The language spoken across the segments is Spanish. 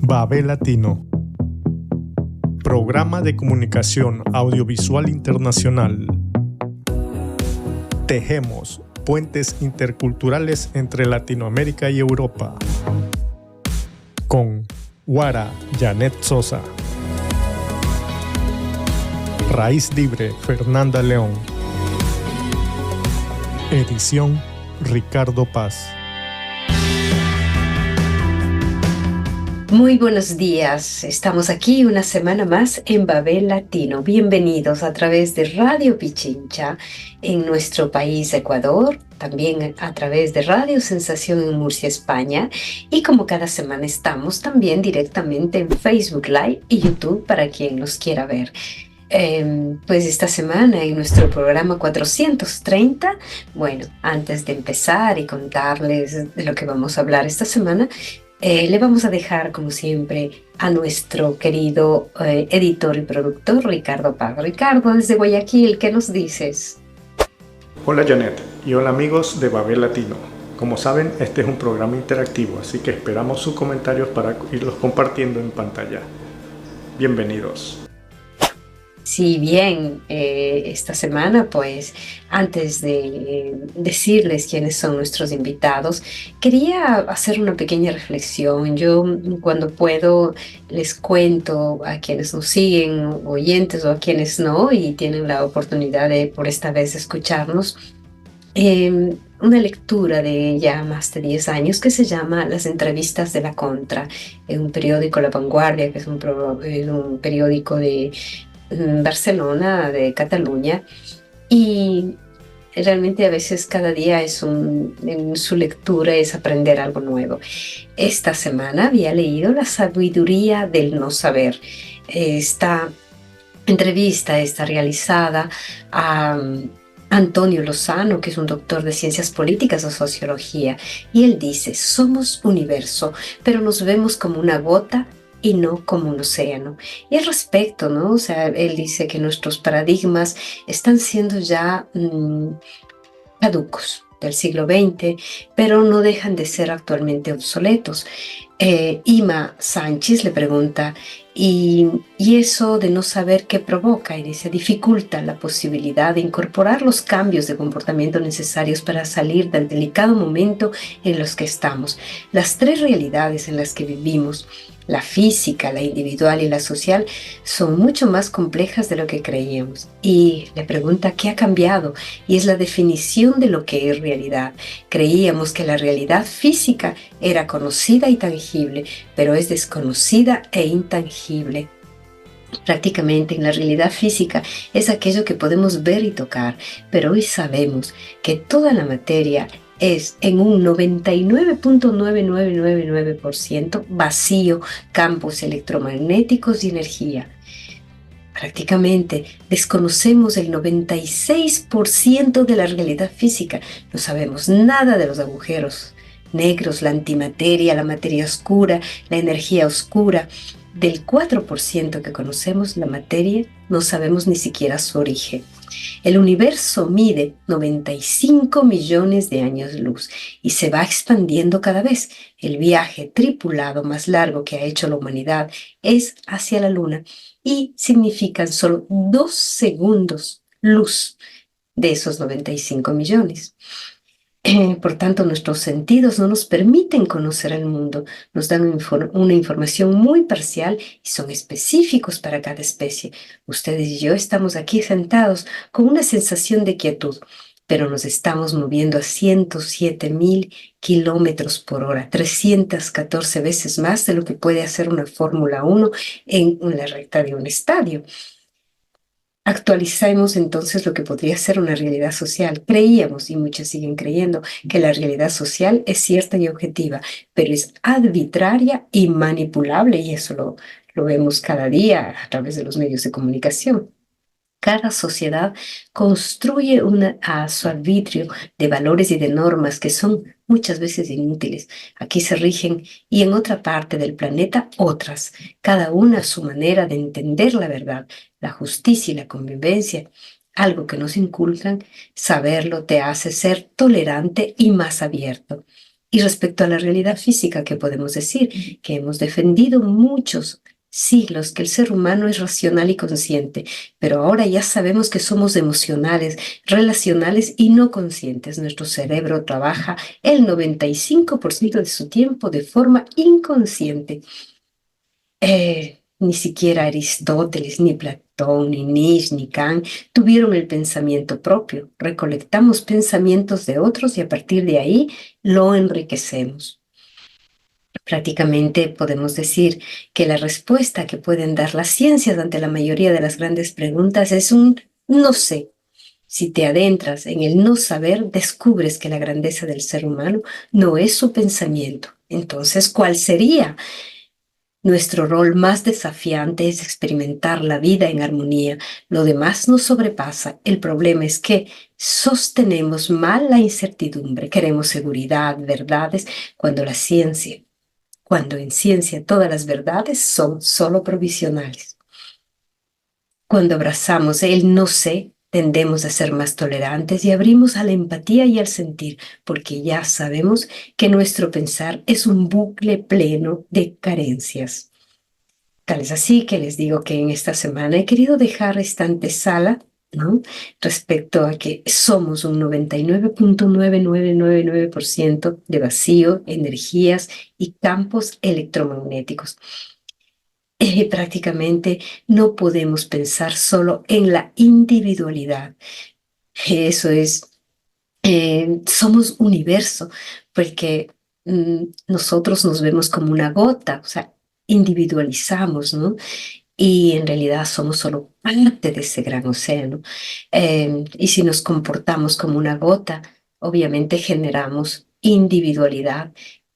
Babel Latino, programa de comunicación audiovisual internacional. Tejemos puentes interculturales entre Latinoamérica y Europa. Con Guara Janet Sosa. Raíz Libre Fernanda León. Edición Ricardo Paz. Muy buenos días, estamos aquí una semana más en Babel Latino. Bienvenidos a través de Radio Pichincha en nuestro país Ecuador, también a través de Radio Sensación en Murcia, España, y como cada semana estamos también directamente en Facebook Live y YouTube para quien nos quiera ver. Pues esta semana en nuestro programa 430, bueno, antes de empezar y contarles de lo que vamos a hablar esta semana, le vamos a dejar, como siempre, a nuestro querido editor y productor, Ricardo Paz. Ricardo, desde Guayaquil, ¿qué nos dices? Hola Janet y hola amigos de Babel Latino. Como saben, este es un programa interactivo, así que esperamos sus comentarios para irlos compartiendo en pantalla. Bienvenidos. Sí, bien, esta semana, pues, antes de decirles quiénes son nuestros invitados, quería hacer una pequeña reflexión. Yo, cuando puedo, les cuento a quienes nos siguen, oyentes o a quienes no, y tienen la oportunidad de, por esta vez, escucharnos, una lectura de ya más de 10 años que se llama Las entrevistas de la Contra, en un periódico La Vanguardia, que es un periódico de Barcelona, de Cataluña, y realmente a veces cada día en su lectura es aprender algo nuevo. Esta semana había leído La sabiduría del no saber. Esta entrevista está realizada a Antonio Lozano, que es un doctor de ciencias políticas o sociología, y él dice: somos universo, pero nos vemos como una gota y no como un océano. Y al respecto, ¿no? O sea, él dice que nuestros paradigmas están siendo ya caducos del siglo XX, pero no dejan de ser actualmente obsoletos. Ima Sánchez le pregunta, ¿y eso de no saber qué provoca? Y dice: dificulta la posibilidad de incorporar los cambios de comportamiento necesarios para salir del delicado momento en los que estamos. Las tres realidades en las que vivimos, la física, la individual y la social, son mucho más complejas de lo que creíamos. Y le pregunta qué ha cambiado, y es la definición de lo que es realidad. Creíamos que la realidad física era conocida y tangible, pero es desconocida e intangible. Prácticamente en la realidad física es aquello que podemos ver y tocar, pero hoy sabemos que toda la materia es en un 99.9999% vacío, campos electromagnéticos y energía. Prácticamente desconocemos el 96% de la realidad física. No sabemos nada de los agujeros negros, la antimateria, la materia oscura, la energía oscura. Del 4% que conocemos, la materia, no sabemos ni siquiera su origen. El universo mide 95 millones de años luz y se va expandiendo cada vez. El viaje tripulado más largo que ha hecho la humanidad es hacia la Luna y significan solo 2 segundos luz de esos 95 millones. Por tanto, nuestros sentidos no nos permiten conocer el mundo, nos dan una información muy parcial y son específicos para cada especie. Ustedes y yo estamos aquí sentados con una sensación de quietud, pero nos estamos moviendo a 107.000 kilómetros por hora, 314 veces más de lo que puede hacer una Fórmula 1 en la recta de un estadio. Actualicemos entonces lo que podría ser una realidad social. Creíamos, y muchos siguen creyendo, que la realidad social es cierta y objetiva, pero es arbitraria y manipulable, y eso lo vemos cada día a través de los medios de comunicación. Cada sociedad construye a su arbitrio de valores y de normas que son muchas veces inútiles. Aquí se rigen y en otra parte del planeta otras, cada una a su manera de entender la verdad, la justicia y la convivencia. Algo que nos inculcan, saberlo te hace ser tolerante y más abierto. Y respecto a la realidad física, ¿qué podemos decir? Que hemos defendido muchos siglos que el ser humano es racional y consciente, pero ahora ya sabemos que somos emocionales, relacionales y no conscientes. Nuestro cerebro trabaja el 95% de su tiempo de forma inconsciente. Ni siquiera Aristóteles, ni Platón, ni Nietzsche, ni Kant tuvieron el pensamiento propio. Recolectamos pensamientos de otros y a partir de ahí lo enriquecemos. Prácticamente podemos decir que la respuesta que pueden dar las ciencias ante la mayoría de las grandes preguntas es un no sé. Si te adentras en el no saber, descubres que la grandeza del ser humano no es su pensamiento. Entonces, ¿cuál sería? Nuestro rol más desafiante es experimentar la vida en armonía. Lo demás nos sobrepasa. El problema es que sostenemos mal la incertidumbre. Queremos seguridad, verdades, cuando en ciencia todas las verdades son solo provisionales. Cuando abrazamos el no sé, tendemos a ser más tolerantes y abrimos a la empatía y al sentir, porque ya sabemos que nuestro pensar es un bucle pleno de carencias. Tal es así que les digo que en esta semana he querido dejar esta antesala, ¿no? Respecto a que somos un 99.9999% de vacío, energías y campos electromagnéticos. Prácticamente no podemos pensar solo en la individualidad. Eso es, somos universo, porque nosotros nos vemos como una gota, o sea, individualizamos, ¿no? Y en realidad somos solo parte de ese gran océano. Y si nos comportamos como una gota, obviamente generamos individualidad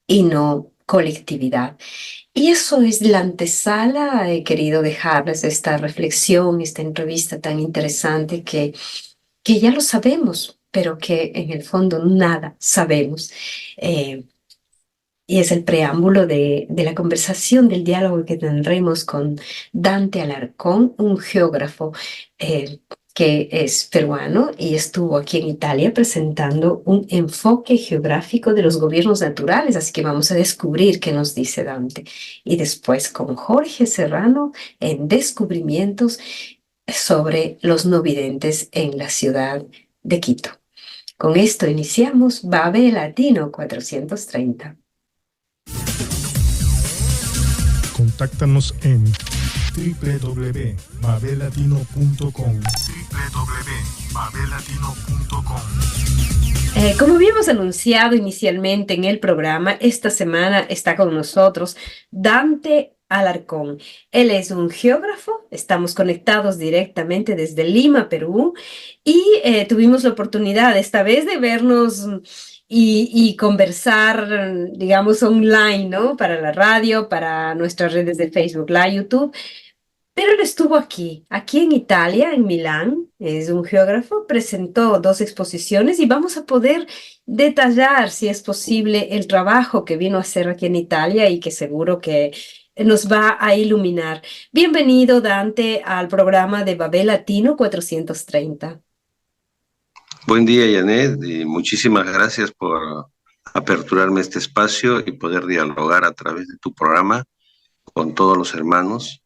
y no colectividad. Y eso es la antesala. He querido dejarles esta reflexión, esta entrevista tan interesante que ya lo sabemos, pero que en el fondo nada sabemos. Eh, y es el preámbulo de la conversación, del diálogo que tendremos con Dante Alarcón, un geógrafo que es peruano y estuvo aquí en Italia presentando un enfoque geográfico de los gobiernos naturales. Así que vamos a descubrir qué nos dice Dante. Y después con Jorge Serrano en descubrimientos sobre los no videntes en la ciudad de Quito. Con esto iniciamos Babe Latino 430. Contáctanos en www.babelatino.com www.babelatino.com. Como habíamos anunciado inicialmente en el programa, esta semana está con nosotros Dante Alarcón. Él es un geógrafo, estamos conectados directamente desde Lima, Perú, y tuvimos la oportunidad esta vez de vernos y conversar, digamos, online, ¿no? Para la radio, para nuestras redes de Facebook Live, YouTube. Pero él estuvo aquí en Italia, en Milán, es un geógrafo, presentó 2 exposiciones y vamos a poder detallar, si es posible, el trabajo que vino a hacer aquí en Italia y que seguro que nos va a iluminar. Bienvenido, Dante, al programa de Babel Latino 430. Buen día, Janet, y muchísimas gracias por aperturarme este espacio y poder dialogar a través de tu programa con todos los hermanos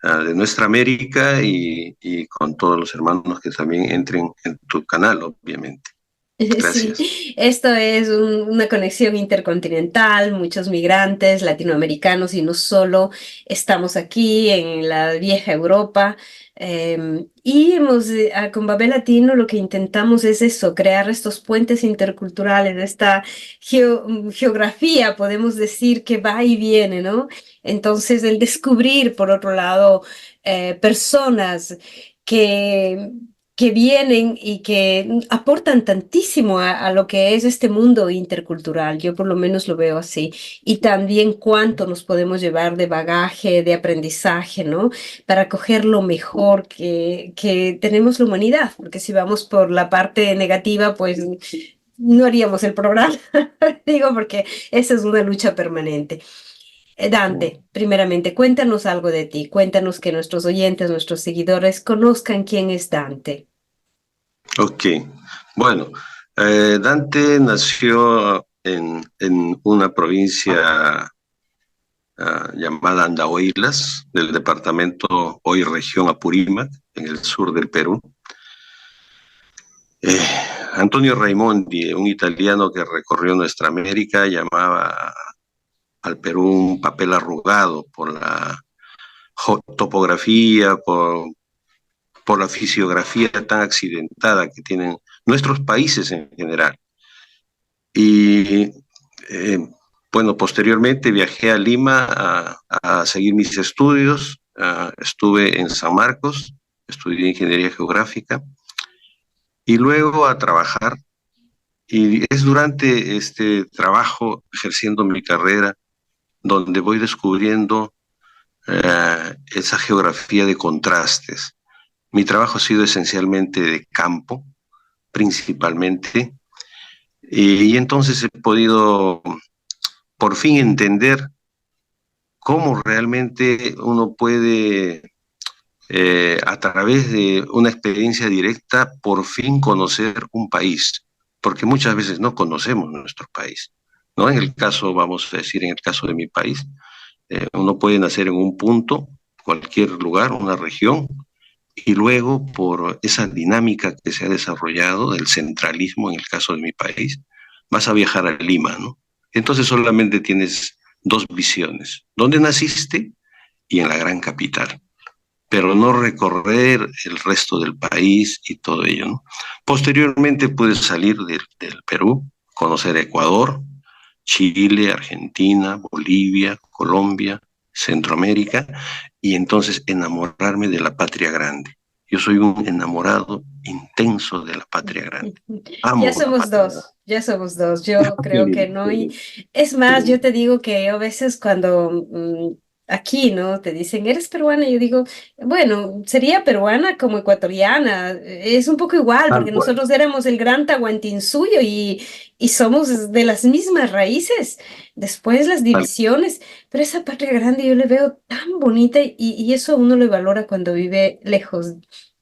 de nuestra América y con todos los hermanos que también entren en tu canal, obviamente. Gracias. Sí, esto es una conexión intercontinental, muchos migrantes latinoamericanos y no solo estamos aquí en la vieja Europa. Y con Babel Latino lo que intentamos es eso, crear estos puentes interculturales, esta geografía, podemos decir que va y viene, ¿no? Entonces, el descubrir, por otro lado, personas que que vienen y que aportan tantísimo a lo que es este mundo intercultural. Yo por lo menos lo veo así. Y también cuánto nos podemos llevar de bagaje, de aprendizaje, ¿no? Para coger lo mejor que tenemos la humanidad. Porque si vamos por la parte negativa, pues no haríamos el programa. Digo, porque esa es una lucha permanente. Dante, primeramente, cuéntanos algo de ti, cuéntanos que nuestros oyentes, nuestros seguidores conozcan quién es Dante. Ok, bueno, Dante nació en una provincia llamada Andahuaylas, del departamento, hoy región Apurímac, en el sur del Perú. Antonio Raimondi, un italiano que recorrió nuestra América, llamaba al Perú un papel arrugado por la topografía, por la fisiografía tan accidentada que tienen nuestros países en general. Y bueno, posteriormente viajé a Lima a seguir mis estudios. Estuve en San Marcos, estudié ingeniería geográfica y luego a trabajar. Y es durante este trabajo, ejerciendo mi carrera, donde voy descubriendo esa geografía de contrastes. Mi trabajo ha sido esencialmente de campo, principalmente, y entonces he podido por fin entender cómo realmente uno puede, a través de una experiencia directa, por fin conocer un país, porque muchas veces no conocemos nuestro país, ¿no? En el caso, vamos a decir, en el caso de mi país, uno puede nacer en un punto, cualquier lugar, una región, y luego por esa dinámica que se ha desarrollado del centralismo en el caso de mi país, vas a viajar a Lima, ¿no? Entonces solamente tienes dos visiones, dónde naciste y en la gran capital, pero no recorrer el resto del país y todo ello, ¿no? Posteriormente puedes salir del Perú, conocer Ecuador, Chile, Argentina, Bolivia, Colombia, Centroamérica, y entonces enamorarme de la patria grande. Yo soy un enamorado intenso de la patria grande. Amo Ya somos dos, ya somos dos. Yo creo que no. Y es más, yo te digo que a veces cuando aquí, ¿no? Te dicen, ¿eres peruana? Y yo digo, bueno, sería peruana como ecuatoriana. Es un poco igual, Tal porque cual. nosotros éramos el gran Tahuantinsuyo y somos de las mismas raíces. Después las divisiones, pero esa patria grande yo le veo tan bonita y eso uno lo valora cuando vive lejos.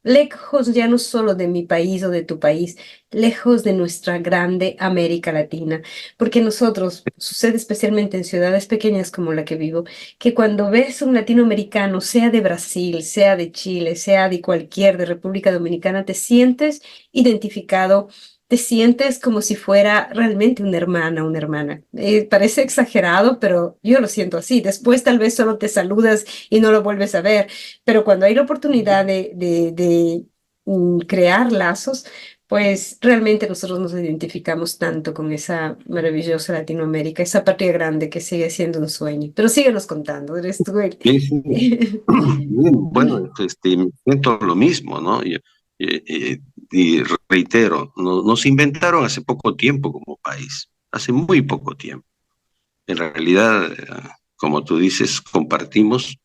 Lejos ya no solo de mi país o de tu país, lejos de nuestra grande América Latina, porque nosotros, sucede especialmente en ciudades pequeñas como la que vivo, que cuando ves un latinoamericano, sea de Brasil, sea de Chile, sea de cualquier, de República Dominicana, te sientes identificado, te sientes como si fuera realmente una hermana, una hermana. Parece exagerado, pero yo lo siento así. Después tal vez solo te saludas y no lo vuelves a ver, pero cuando hay la oportunidad de crear lazos, pues realmente nosotros nos identificamos tanto con esa maravillosa Latinoamérica, esa patria grande que sigue siendo un sueño. Pero síguenos contando, eres tú el... Sí, sí. Bien, bueno, me siento lo mismo, ¿no? Y reitero, nos inventaron hace poco tiempo como país, hace muy poco tiempo. En realidad, como tú dices, compartimos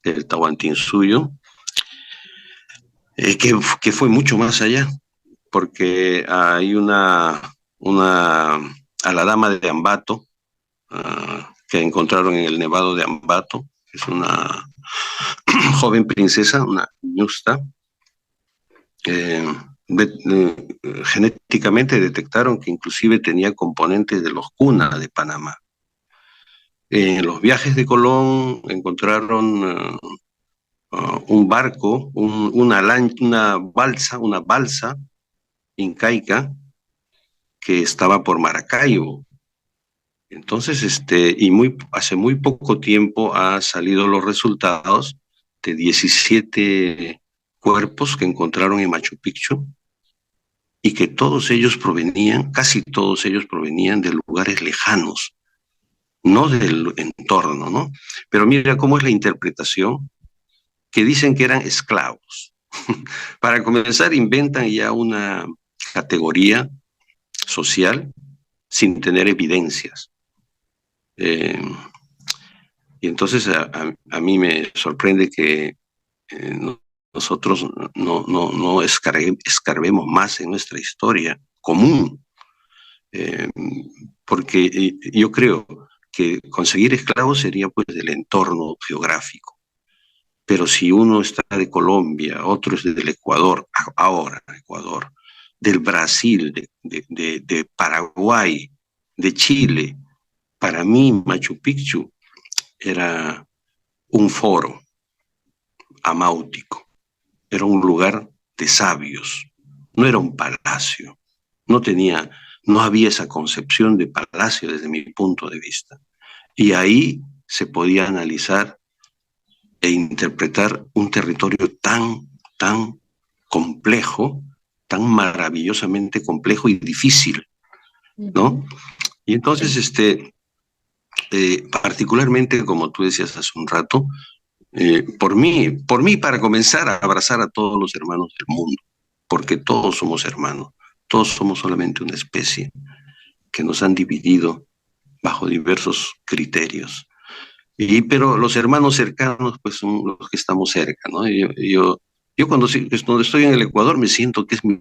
el Tahuantinsuyo, que fue mucho más allá, porque hay a la dama de Ambato, que encontraron en el Nevado de Ambato, que es una joven princesa, una ñusta. eh, Genéticamente detectaron que inclusive tenía componentes de los Cuna de Panamá. En los viajes de Colón encontraron un barco, una balsa incaica que estaba por Maracaibo. Entonces, hace muy poco tiempo han salido los resultados de 17 cuerpos que encontraron en Machu Picchu y que casi todos ellos provenían de lugares lejanos, no del entorno, ¿no? Pero mira cómo es la interpretación, que dicen que eran esclavos. Para comenzar, inventan ya una categoría social sin tener evidencias. Y entonces a mí me sorprende que nosotros no escarbemos más en nuestra historia común, porque yo creo que conseguir esclavos sería pues del entorno geográfico. Pero si uno está de Colombia, otro es del Ecuador, ahora Ecuador, del Brasil, de Paraguay, de Chile. Para mí, Machu Picchu era un foro amáutico, era un lugar de sabios, no era un palacio, no había esa concepción de palacio desde mi punto de vista. Y ahí se podía analizar e interpretar un territorio tan complejo, tan maravillosamente complejo y difícil, ¿no? Y entonces, particularmente, como tú decías hace un rato, por mí, para comenzar a abrazar a todos los hermanos del mundo, porque todos somos hermanos, todos somos solamente una especie que nos han dividido bajo diversos criterios. Pero los hermanos cercanos, pues son los que estamos cerca, ¿no? Yo cuando estoy en el Ecuador me siento que es mi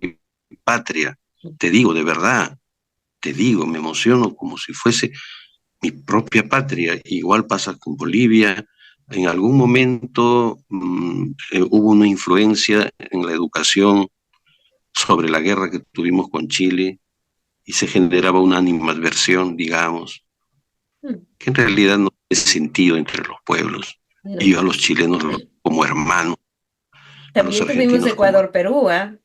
patria, te digo, de verdad, te digo, me emociono como si fuese mi propia patria. Igual pasa con Bolivia. En algún momento hubo una influencia en la educación sobre la guerra que tuvimos con Chile y se generaba una animadversión, digamos, que en realidad no tiene sentido entre los pueblos. No. Y yo a los chilenos como hermanos, a los También tuvimos argentinos como... Ecuador-Perú, ¿ah?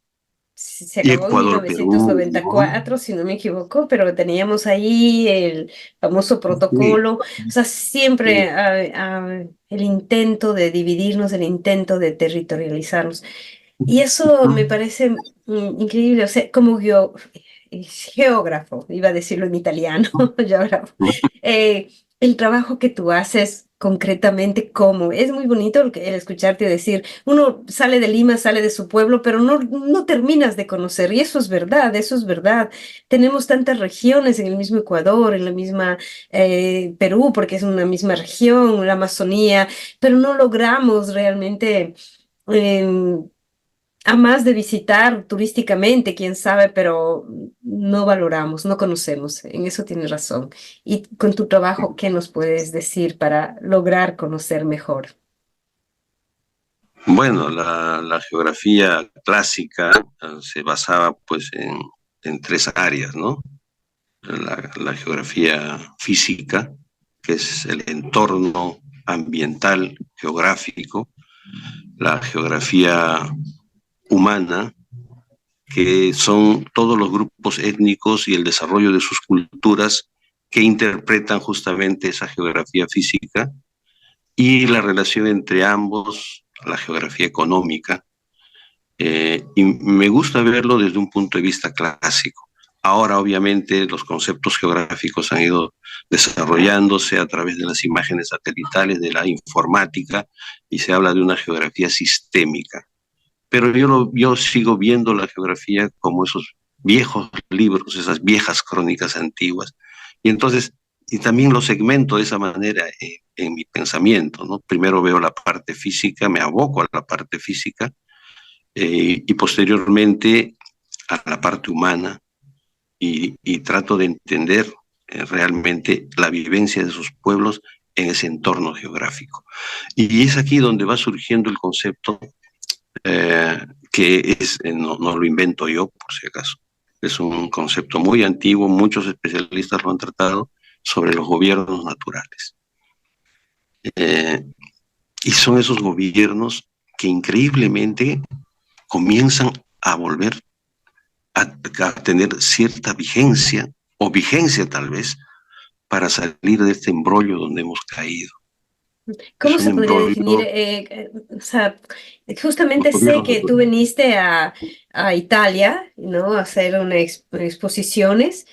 Se Y acabó en Ecuador, Perú, ¿no? 1994, si no me equivoco, pero teníamos ahí el famoso Sí, protocolo, o sea, sí. siempre el intento de dividirnos, el intento de territorializarnos. Y eso me parece increíble, o sea, como geógrafo, iba a decirlo en italiano, geógrafo, el trabajo que tú haces concretamente, cómo. Es muy bonito el escucharte decir, uno sale de Lima, sale de su pueblo, pero no terminas de conocer, y eso es verdad, eso es verdad. Tenemos tantas regiones en el mismo Ecuador, en la misma Perú, porque es una misma región, la Amazonía, pero no logramos realmente... em, a más de visitar turísticamente, quién sabe, pero no valoramos, no conocemos. En eso tienes razón. Y con tu trabajo, ¿qué nos puedes decir para lograr conocer mejor? Bueno, la geografía clásica se basaba pues en tres áreas, ¿no? La geografía física, que es el entorno ambiental geográfico, la geografía humana, que son todos los grupos étnicos y el desarrollo de sus culturas que interpretan justamente esa geografía física, y la relación entre ambos, la geografía económica, y me gusta verlo desde un punto de vista clásico. Ahora, obviamente, los conceptos geográficos han ido desarrollándose a través de las imágenes satelitales, de la informática, y se habla de una geografía sistémica. Pero yo sigo viendo la geografía como esos viejos libros, esas viejas crónicas antiguas. Y entonces, y también lo segmento de esa manera en mi pensamiento, ¿no? Primero veo la parte física, me aboco a la parte física, y posteriormente a la parte humana, y trato de entender realmente la vivencia de sus pueblos en ese entorno geográfico. Y es aquí donde va surgiendo el concepto que es, no lo invento yo, por si acaso. Es un concepto muy antiguo, muchos especialistas lo han tratado, sobre los gobiernos naturales. Eh, y son esos gobiernos que increíblemente comienzan a volver a tener cierta vigencia, o vigencia tal vez, para salir de este embrollo donde hemos caído. ¿Cómo Es un se podría definir? embrollo, O sea, los justamente sé gobiernos que tú naturales. viniste a Italia, ¿no? A hacer exposiciones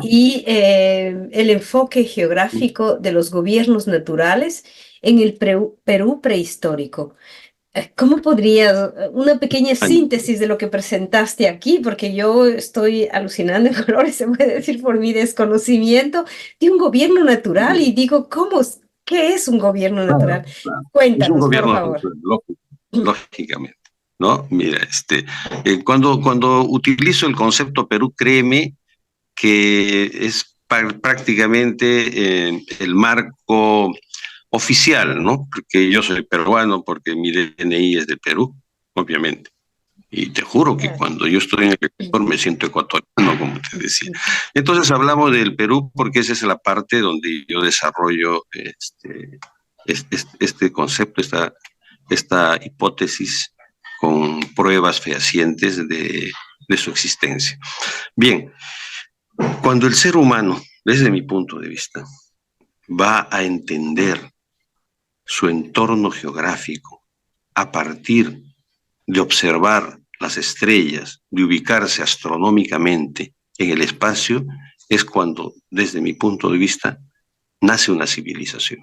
y el enfoque geográfico de los gobiernos naturales en el Perú prehistórico. ¿Cómo podrías, una pequeña síntesis de lo que presentaste aquí? Porque yo estoy alucinando en colores, se puede decir, por mi desconocimiento de un gobierno natural y digo, ¿qué es un gobierno natural? Claro, claro. Es un Cuéntanos, por gobierno favor. lógicamente, ¿no? Mira, cuando utilizo el concepto Perú, créeme que es prácticamente el marco oficial, ¿no? Porque yo soy peruano, porque mi DNI es de Perú, obviamente. Y te juro que Claro. cuando yo estoy en el Ecuador me siento ecuatoriano, como te decía. Entonces hablamos del Perú porque esa es la parte donde yo desarrollo este concepto, esta hipótesis con pruebas fehacientes de su existencia. Bien, cuando el ser humano, desde mi punto de vista, va a entender su entorno geográfico a partir de observar las estrellas, de ubicarse astronómicamente en el espacio, es cuando, desde mi punto de vista, nace una civilización.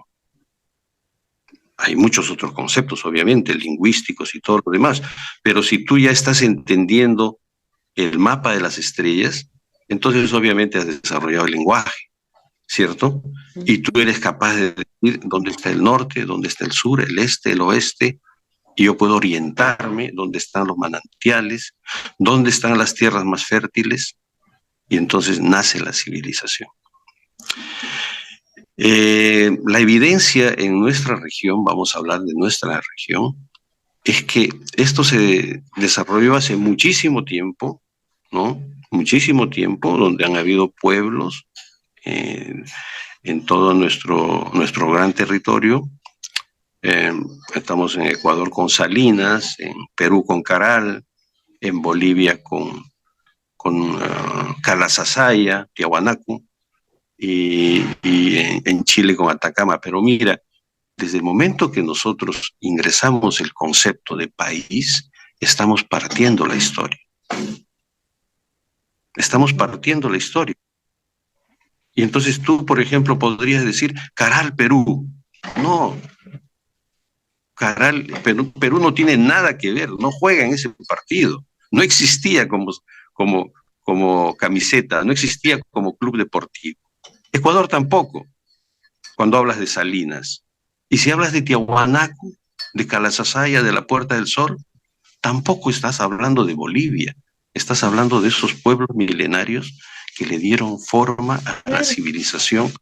Hay muchos otros conceptos, obviamente, lingüísticos y todo lo demás, pero si tú ya estás entendiendo el mapa de las estrellas, entonces obviamente has desarrollado el lenguaje, ¿cierto? Y tú eres capaz de decir dónde está el norte, dónde está el sur, el este, el oeste, y yo puedo orientarme dónde están los manantiales, dónde están las tierras más fértiles, y entonces nace la civilización. La evidencia en nuestra región, vamos a hablar de nuestra región, es que esto se desarrolló hace muchísimo tiempo, ¿no? Muchísimo tiempo, donde han habido pueblos en todo nuestro gran territorio. Estamos en Ecuador con Salinas, en Perú con Caral, en Bolivia con Calasasaya, Tiahuanaco, y en Chile con Atacama. Pero mira, desde el momento que nosotros ingresamos el concepto de país, estamos partiendo la historia. Estamos partiendo la historia. Y entonces tú, por ejemplo, podrías decir, Caral, Perú. No, Caral, Perú no tiene nada que ver, no juega en ese partido. No existía como camiseta, no existía como club deportivo. Ecuador tampoco, cuando hablas de Salinas. Y si hablas de Tiahuanaco, de Calasasaya, de la Puerta del Sol, tampoco estás hablando de Bolivia. Estás hablando de esos pueblos milenarios que le dieron forma a la civilización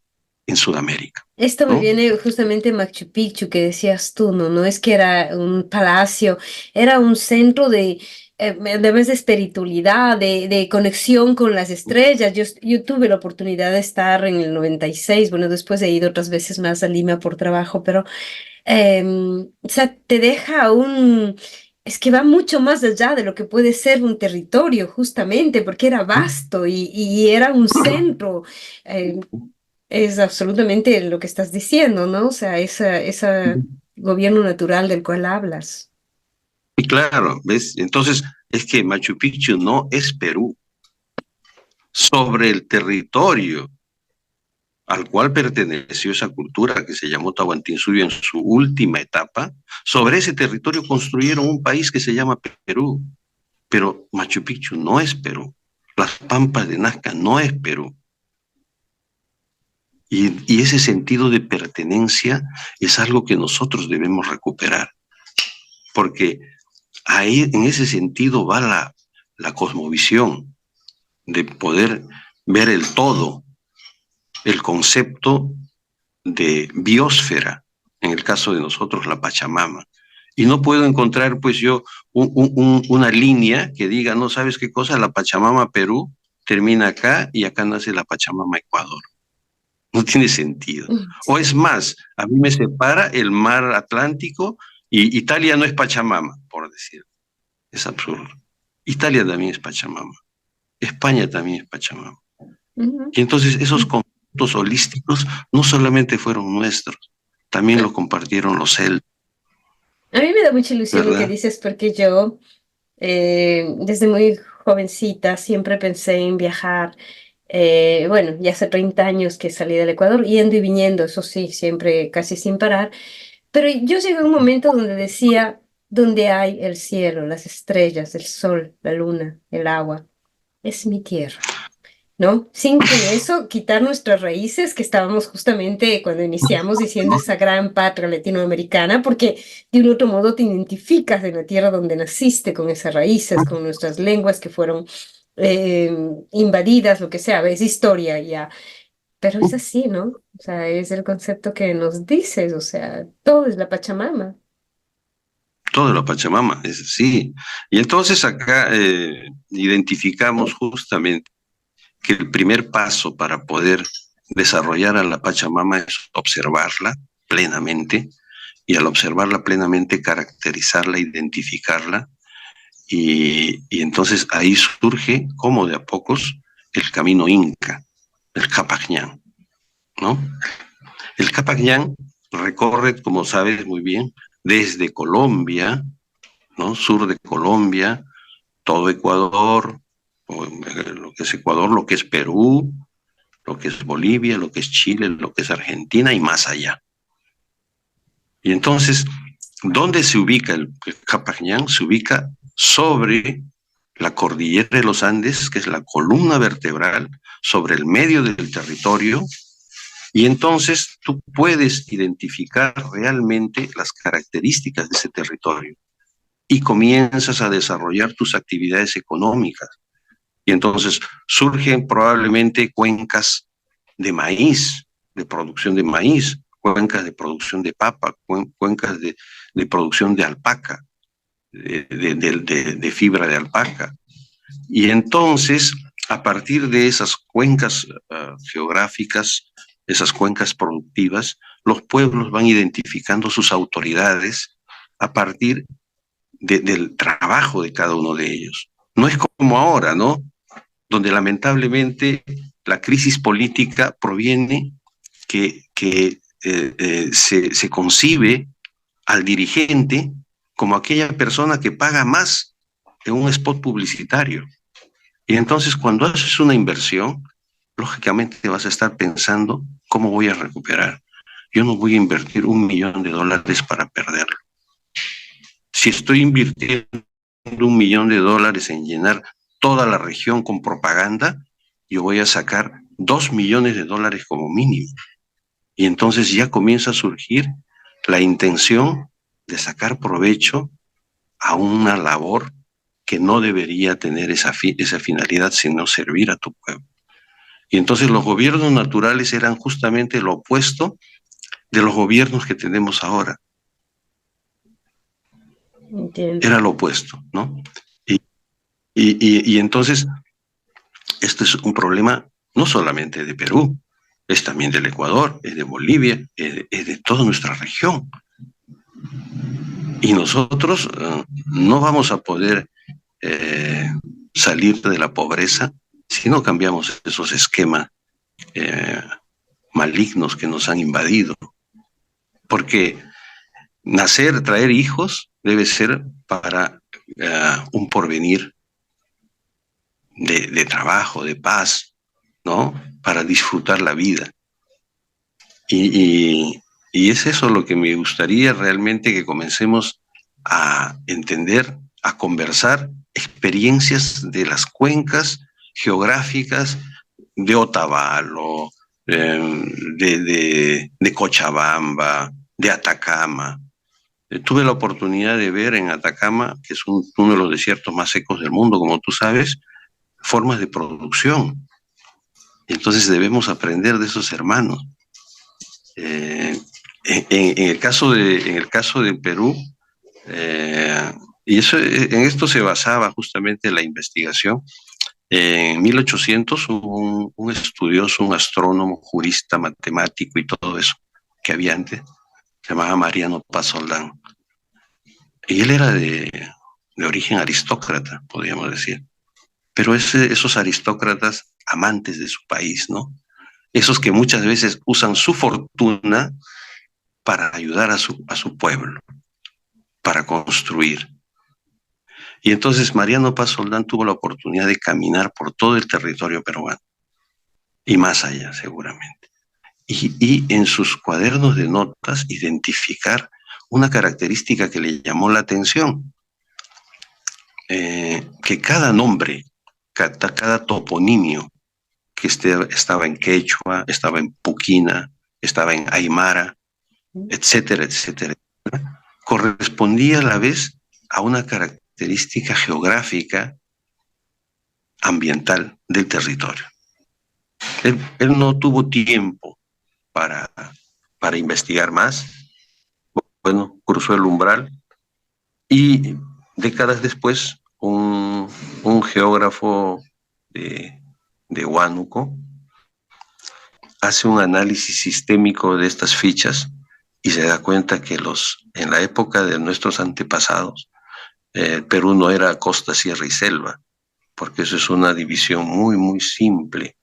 en Sudamérica. Esto me ¿no? viene justamente Machu Picchu, que decías tú, ¿no? No es que era un palacio, era un centro además de espiritualidad, de conexión con las estrellas. Yo tuve la oportunidad de estar en el 96, bueno, después he ido otras veces más a Lima por trabajo, pero, o sea, te deja Es que va mucho más allá de lo que puede ser un territorio, justamente, porque era vasto y era un centro. eh, es absolutamente lo que estás diciendo, ¿no? O sea, ese gobierno natural del cual hablas. Y claro, ¿ves? Entonces, es que Machu Picchu no es Perú. Sobre el territorio al cual perteneció esa cultura que se llamó Tahuantinsuyo en su última etapa, sobre ese territorio construyeron un país que se llama Perú. Pero Machu Picchu no es Perú. Las Pampas de Nazca no es Perú. Y ese sentido de pertenencia es algo que nosotros debemos recuperar. Porque ahí, en ese sentido, va la cosmovisión de poder ver el todo, el concepto de biosfera, en el caso de nosotros la Pachamama. Y no puedo encontrar pues yo una línea que diga, no sabes qué cosa, la Pachamama Perú termina acá y acá nace la Pachamama Ecuador. No tiene sentido. O es más, a mí me separa el mar Atlántico y Italia no es Pachamama, por decir. Es absurdo. Italia también es Pachamama. España también es Pachamama. Y entonces esos conceptos holísticos no solamente fueron nuestros, también los compartieron los celtas. A mí me da mucha ilusión lo que ¿Verdad? dices porque yo desde muy jovencita siempre pensé en viajar. Bueno, ya hace 30 años que salí del Ecuador, yendo y viniendo, eso sí, siempre casi sin parar. Pero yo llegué a un momento donde decía, donde hay el cielo, las estrellas, el sol, la luna, el agua, es mi tierra. ¿No? Sin con eso quitar nuestras raíces, que estábamos justamente cuando iniciamos diciendo esa gran patria latinoamericana, porque de un otro modo te identificas en la tierra donde naciste, con esas raíces, con nuestras lenguas que fueron invadidas, lo que sea, es historia ya. Pero es así, ¿no? O sea, es el concepto que nos dices, o sea, todo es la Pachamama. Todo la Pachamama, es así. Y entonces acá identificamos justamente que el primer paso para poder desarrollar a la Pachamama es observarla plenamente, y al observarla plenamente caracterizarla, identificarla, y entonces ahí surge, como de a pocos, el camino inca, el Capac Ñan, ¿no? El Capac Ñan recorre, como sabes muy bien, desde Colombia, ¿no? Sur de Colombia, todo Ecuador, lo que es Ecuador, lo que es Perú, lo que es Bolivia, lo que es Chile, lo que es Argentina y más allá. Y entonces, ¿dónde se ubica el Capac Ñan? Se ubica sobre la cordillera de los Andes, que es la columna vertebral, sobre el medio del territorio, y entonces tú puedes identificar realmente las características de ese territorio y comienzas a desarrollar tus actividades económicas. Y entonces surgen probablemente cuencas de maíz, de producción de maíz, cuencas de producción de papa, cuencas de producción de alpaca, de fibra de alpaca. Y entonces, a partir de esas cuencas geográficas, esas cuencas productivas, los pueblos van identificando sus autoridades a partir del trabajo de cada uno de ellos. No es como ahora, ¿no? Donde lamentablemente la crisis política proviene que se concibe al dirigente como aquella persona que paga más en un spot publicitario. Y entonces cuando haces una inversión, lógicamente vas a estar pensando, ¿cómo voy a recuperar? Yo no voy a invertir $1.000.000 para perderlo. Si estoy invirtiendo $1.000.000 en llenar toda la región con propaganda, yo voy a sacar $2.000.000 como mínimo. Y entonces ya comienza a surgir la intención de sacar provecho a una labor que no debería tener esa finalidad, sino servir a tu pueblo. Y entonces los gobiernos naturales eran justamente lo opuesto de los gobiernos que tenemos ahora. Entiendo. Era lo opuesto, ¿no? Y entonces, esto es un problema no solamente de Perú, es también del Ecuador, es de Bolivia, es de toda nuestra región. Y nosotros no vamos a poder salir de la pobreza si no cambiamos esos esquemas malignos que nos han invadido. Porque nacer, traer hijos, debe ser para un porvenir de trabajo, de paz, ¿no? Para disfrutar la vida. Y es eso lo que me gustaría realmente que comencemos a entender, a conversar experiencias de las cuencas geográficas de Otavalo, de Cochabamba, de Atacama. Tuve la oportunidad de ver en Atacama, que es uno de los desiertos más secos del mundo, como tú sabes, formas de producción. Entonces debemos aprender de esos hermanos. En el caso de Perú, y en esto se basaba justamente la investigación. En 1800 hubo un estudioso, un astrónomo, jurista, matemático y todo eso que había antes, se llamaba Mariano Paz Soldán. Y él era de origen aristócrata, podríamos decir. Pero esos aristócratas amantes de su país, ¿no? Esos que muchas veces usan su fortuna para ayudar a su pueblo, para construir. Y entonces Mariano Paz Soldán tuvo la oportunidad de caminar por todo el territorio peruano, y más allá seguramente. Y en sus cuadernos de notas identificar una característica que le llamó la atención, que cada nombre, cada toponimio que estaba en quechua, estaba en puquina, estaba en aymara, etcétera, etcétera, correspondía a la vez a una característica geográfica ambiental del territorio. Él no tuvo tiempo para investigar más. Bueno, cruzó el umbral Y décadas después, un geógrafo de Huánuco hace un análisis sistémico de estas fichas y se da cuenta que en la época de nuestros antepasados, Perú no era costa, sierra y selva, porque eso es una división muy, muy simple,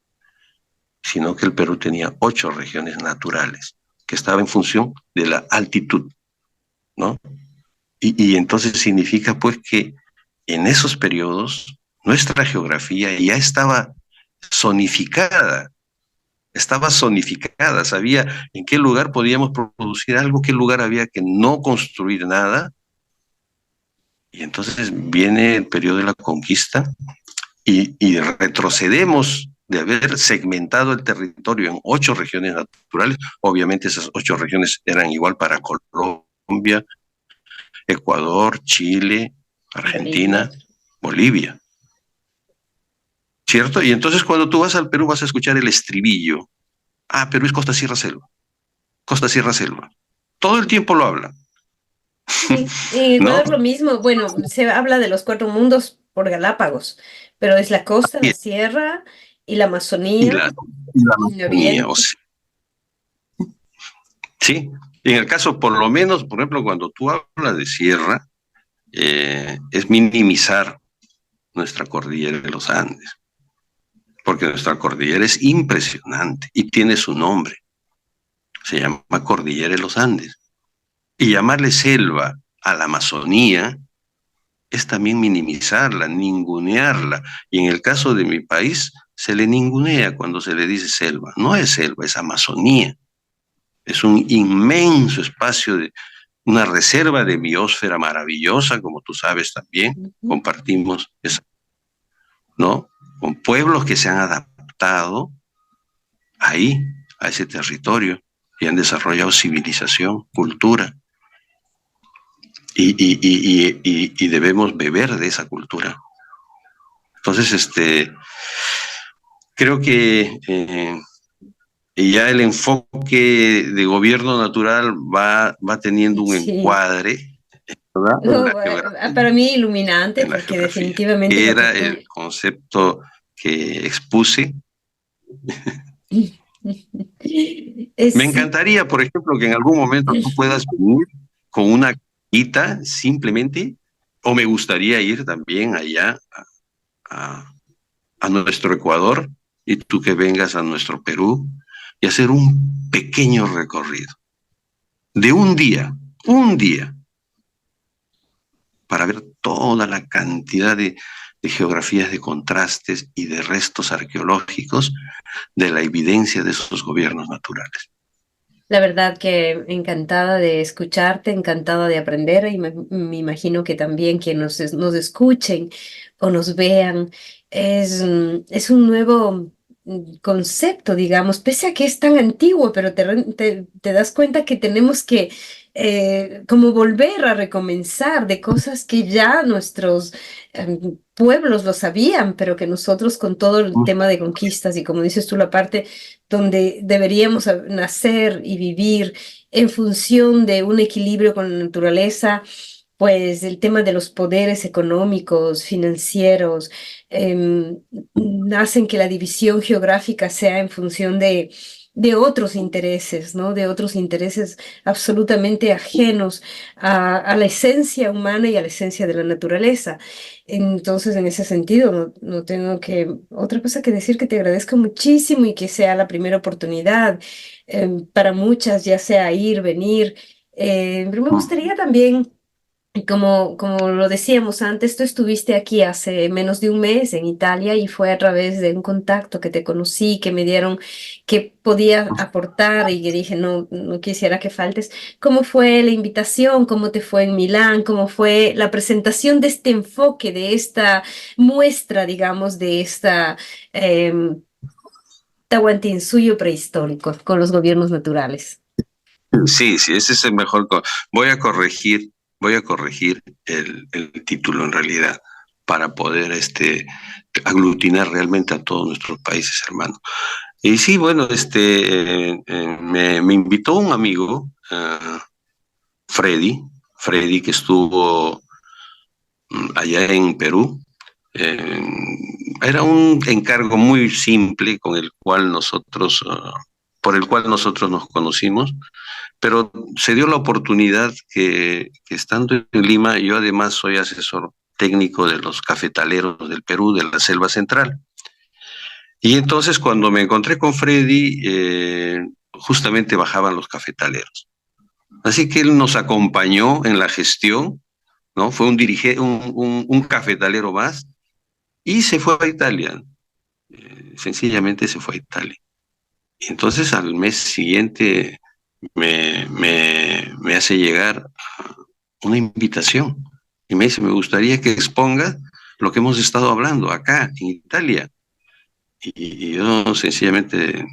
sino que el Perú tenía 8 regiones naturales, que estaba en función de la altitud, ¿no? Y entonces significa pues que en esos periodos nuestra geografía ya estaba zonificada, sabía en qué lugar podíamos producir algo, qué lugar había que no construir nada. Y entonces viene el periodo de la conquista y retrocedemos de haber segmentado el territorio en 8 regiones naturales. Obviamente esas 8 regiones eran igual para Colombia, Ecuador, Chile, Argentina, Bolivia. ¿Cierto? Y entonces cuando tú vas al Perú vas a escuchar el estribillo. Ah, Perú es costa, sierra, selva. Costa, sierra, selva. Todo el tiempo lo hablan. Sí, y ¿No? Ecuador lo mismo. Bueno, se habla de los 4 mundos por Galápagos, pero es la costa, la sierra y la Y Amazonía, la el Amazonía, o oriente. sea, sí. En el caso, por lo menos, por ejemplo, cuando tú hablas de sierra, es minimizar nuestra cordillera de los Andes, porque nuestra cordillera es impresionante y tiene su nombre. Se llama Cordillera de los Andes. Y llamarle selva a la Amazonía es también minimizarla, ningunearla. Y en el caso de mi país, se le ningunea cuando se le dice selva. No es selva, es Amazonía. Es un inmenso espacio, una reserva de biosfera maravillosa, como tú sabes también, Ujú. compartimos esa, ¿no? Con pueblos que se han adaptado ahí, a ese territorio, y han desarrollado civilización, cultura, y debemos beber de esa cultura. Entonces, creo que ya el enfoque de gobierno natural va teniendo un Sí. encuadre, ¿verdad? No, para mí iluminante En la porque geografía, definitivamente que lo que era tú... el concepto que expuse. Me Sí, encantaría, por ejemplo, que en algún momento tú puedas venir con una guita simplemente, o me gustaría ir también allá a, a nuestro Ecuador y tú que vengas a nuestro Perú y hacer un pequeño recorrido de un día, para ver toda la cantidad de geografías de contrastes y de restos arqueológicos de la evidencia de esos gobiernos naturales. la verdad que encantada de escucharte, encantada de aprender y me imagino que también que nos escuchen o nos vean es un nuevo concepto, digamos, pese a que es tan antiguo, pero te das cuenta que tenemos que como volver a recomenzar de cosas que ya nuestros pueblos lo sabían, pero que nosotros con todo el tema de conquistas y como dices tú, la parte donde deberíamos nacer y vivir en función de un equilibrio con la naturaleza, pues el tema de los poderes económicos, financieros, em, hacen que la división geográfica sea en función de otros intereses, ¿no? De otros intereses absolutamente ajenos a la esencia humana y a la esencia de la naturaleza. Entonces, en ese sentido, no tengo otra cosa que decir que te agradezco muchísimo y que sea la primera oportunidad para muchas, ya sea ir, venir. Pero me gustaría también como lo decíamos antes, tú estuviste aquí hace menos de un mes en Italia y fue a través de un contacto que te conocí, que me dieron que podía aportar y que dije, no quisiera que faltes. ¿Cómo fue la invitación? ¿Cómo te fue en Milán? ¿Cómo fue la presentación de este enfoque, de esta muestra, digamos, de esta Tahuantinsuyo prehistórico con los gobiernos naturales? Sí, sí, ese es el mejor. Voy a corregir el título en realidad para poder aglutinar realmente a todos nuestros países hermanos. Y sí, bueno, me invitó un amigo, Freddy, que estuvo allá en Perú. Eh, Era un encargo muy simple con el cual por el cual nosotros nos conocimos, pero se dio la oportunidad que estando en Lima, yo además soy asesor técnico de los cafetaleros del Perú, de la Selva Central. Y entonces cuando me encontré con Freddy, justamente bajaban los cafetaleros. Así que él nos acompañó en la gestión, ¿no? Fue un cafetalero más y se fue a Italia. Sencillamente se fue a Italia. Y entonces al mes siguiente me hace llegar una invitación y me dice, me gustaría que exponga lo que hemos estado hablando acá en Italia. Y yo sencillamente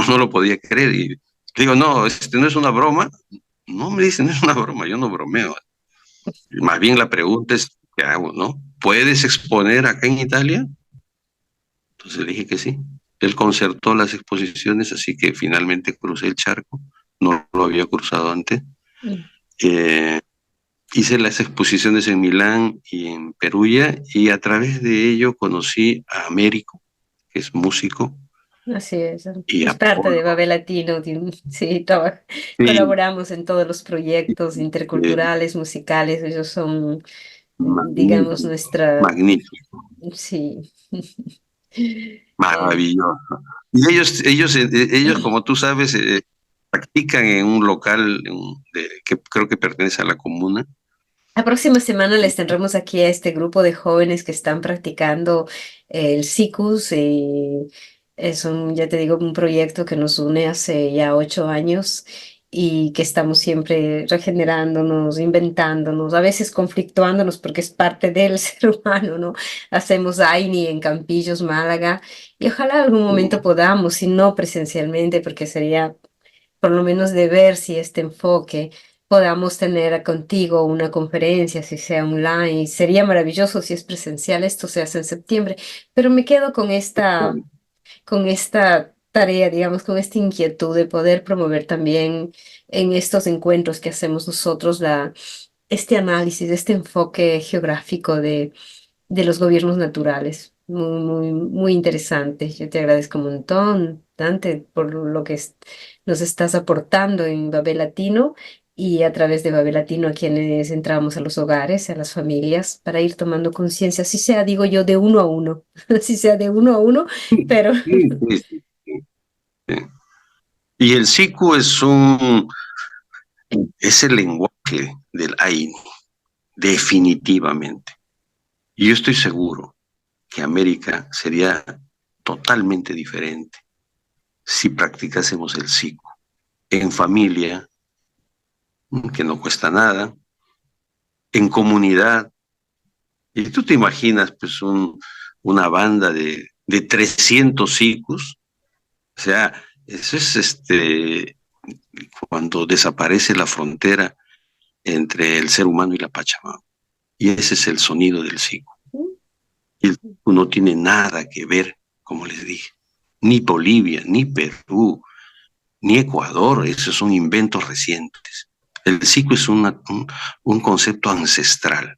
no lo podía creer. Y digo, no, no es una broma. No, me dice, no es una broma, yo no bromeo. Más bien la pregunta es, ¿qué hago, no? ¿Puedes exponer acá en Italia? Entonces le dije que sí. Él concertó las exposiciones, así que finalmente crucé el charco. No lo había cruzado antes. Mm. Hice las exposiciones en Milán y en Perugia y a través de ello conocí a Américo, que es músico, Así y es a parte de Polo. Babel Latino, sí, Sí, colaboramos en todos los proyectos eh, interculturales, musicales, ellos son, digamos, magnífico, nuestra, magnífico, sí. Eh, maravilloso. Y ellos, como tú sabes, practican en un local que creo que pertenece a la comuna. La próxima semana les tendremos aquí a este grupo de jóvenes que están practicando el SICUS. Es un, ya te digo, un proyecto que nos une hace ya 8 años y que estamos siempre regenerándonos, inventándonos, a veces conflictuándonos porque es parte del ser humano, ¿no? Hacemos AINI en Campillos, Málaga, y ojalá algún momento podamos, si no presencialmente, porque sería por lo menos de ver si este enfoque podamos tener contigo una conferencia, si sea online. Sería maravilloso si es presencial, esto se hace en septiembre, pero me quedo con esta tarea, digamos, con esta inquietud de poder promover también en estos encuentros que hacemos nosotros este análisis, este enfoque geográfico de los gobiernos naturales. Muy, muy, muy interesante. Yo te agradezco un montón, Dante, por lo que nos estás aportando en Babel Latino y a través de Babel Latino a quienes entramos a los hogares, a las familias, para ir tomando conciencia, así sea, digo yo, de uno a uno, así sea de uno a uno, pero Sí, sí, sí, sí. Y el siku es el lenguaje del Ainu, definitivamente. Y yo estoy seguro que América sería totalmente diferente si practicásemos el siku en familia, que no cuesta nada, en comunidad. Y tú te imaginas, pues, una banda de 300 sikus, o sea, eso es cuando desaparece la frontera entre el ser humano y la Pachamama. Y ese es el sonido del siku. Y el siku no tiene nada que ver, como les dije, ni Bolivia, ni Perú, ni Ecuador, esos son inventos recientes. El siku es un concepto ancestral